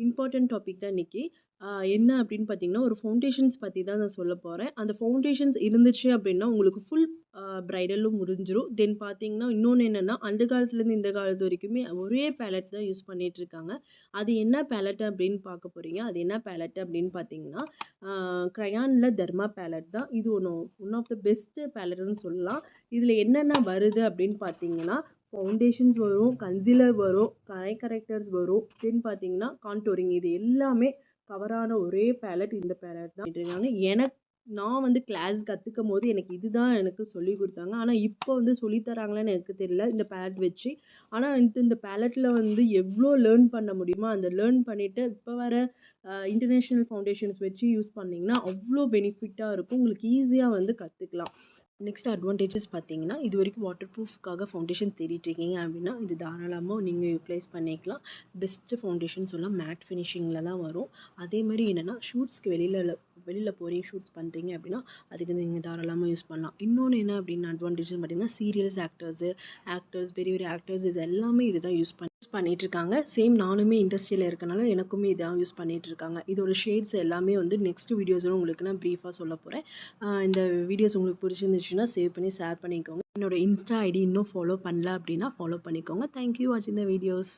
Important topic தான் இன்னைக்கு. என்ன அப்படின்னு பார்த்தீங்கன்னா, ஒரு ஃபவுண்டேஷன்ஸ் பத்தி தான் நான் சொல்லப் போறேன். அந்த ஃபவுண்டேஷன்ஸ் இருந்துச்சு அப்படின்னா, உங்களுக்கு ஃபுல் பிரைடலும் முடிஞ்சிரும். தென் பார்த்தீங்கன்னா, இன்னொன்னு என்னன்னா, அந்த காலத்துலேருந்து இந்த காலத்து வரைக்குமே ஒரே பேலட் தான் யூஸ் பண்ணிட்டு இருக்காங்க. அது என்ன பேலட் அப்படின்னு பார்க்க போறீங்க. அது என்ன பேலட் அப்படின்னு பார்த்தீங்கன்னா, கிரையான்ல தர்மா பேலட் தான். இது ஒன் ஆஃப் த பெஸ்ட் பேலட்னு சொல்லலாம். இதில என்னென்ன வருது அப்படின்னு பார்த்தீங்கன்னா, ஃபவுண்டேஷன்ஸ் வரும், கன்சீலர் வரும், கரெக்டர்ஸ் வரும். தென் பார்த்தீங்கன்னா, கான்டூரிங் இது எல்லாமே கவரான ஒரே பேலட் இந்த பேலட் தான் இருக்காங்க. நான் வந்து கிளாஸ் கற்றுக்கும்போது எனக்கு இதுதான் எனக்கு சொல்லிக் கொடுத்தாங்க. ஆனால் இப்போ வந்து சொல்லி தராங்களான்னு எனக்கு தெரியல இந்த பேலட் வச்சு. ஆனால் இந்த பேலட்டில் வந்து எவ்வளோ லேர்ன் பண்ண முடியுமோ அந்த லேர்ன் பண்ணிவிட்டு இப்போ வர இன்டர்நேஷ்னல் ஃபவுண்டேஷன்ஸ் வச்சு யூஸ் பண்ணிங்கன்னா அவ்வளோ பெனிஃபிட்டாக இருக்கும். உங்களுக்கு ஈஸியாக வந்து கற்றுக்கலாம். நெக்ஸ்ட் அட்வான்டேஜஸ் பார்த்தீங்கன்னா, இது வரைக்கும் வாட்டர் ப்ரூஃப்காக ஃபவுண்டேஷன் தேடிட்டு இருக்கீங்க அப்படின்னா இது தாராளமாக நீங்கள் யூட்டிலைஸ் பண்ணிக்கலாம். பெஸ்ட்டு ஃபவுண்டேஷன் சொல்லலாம். மேட் ஃபினிஷிங்கில் தான் வரும். அதே மாதிரி என்னென்னா ஷூட்ஸ்க்கு வெளியில் போகிறீங்க, ஷூட்ஸ் பண்ணுறீங்க அப்படின்னா அதுக்கு நீங்கள் தாராளமாக யூஸ் பண்ணலாம். இன்னொன்று என்ன அப்படின்னு அட்வான்டேஜ்னு பார்த்தீங்கன்னா, சீரியல்ஸ் ஆக்டர்ஸ் பெரிய பெரிய ஆக்டர்ஸ் இது எல்லாமே இது தான் யூஸ் பண்ணிகிட்ருக்காங்க. சேம் நானுமே இண்டஸ்ட்ரியில் இருக்கனால எனக்குமே இதான் யூஸ் பண்ணிகிட்ருக்காங்க. இதோட ஷேட்ஸ் எல்லாமே வந்து நெக்ஸ்ட் வீடியோஸில் உங்களுக்கு நான் ப்ரீஃபாக சொல்ல போகிறேன். இந்த வீடியோஸ் உங்களுக்கு பிடிச்சிருந்துச்சுன்னா சேவ் பண்ணி ஷேர் பண்ணிக்கோங்க. என்னோட இன்ஸ்டா ஐடி இன்னும் ஃபாலோ பண்ணல அப்படின்னா ஃபாலோ பண்ணிக்கோங்க. தேங்க்யூ வாட்சிங் த வீடியோஸ்.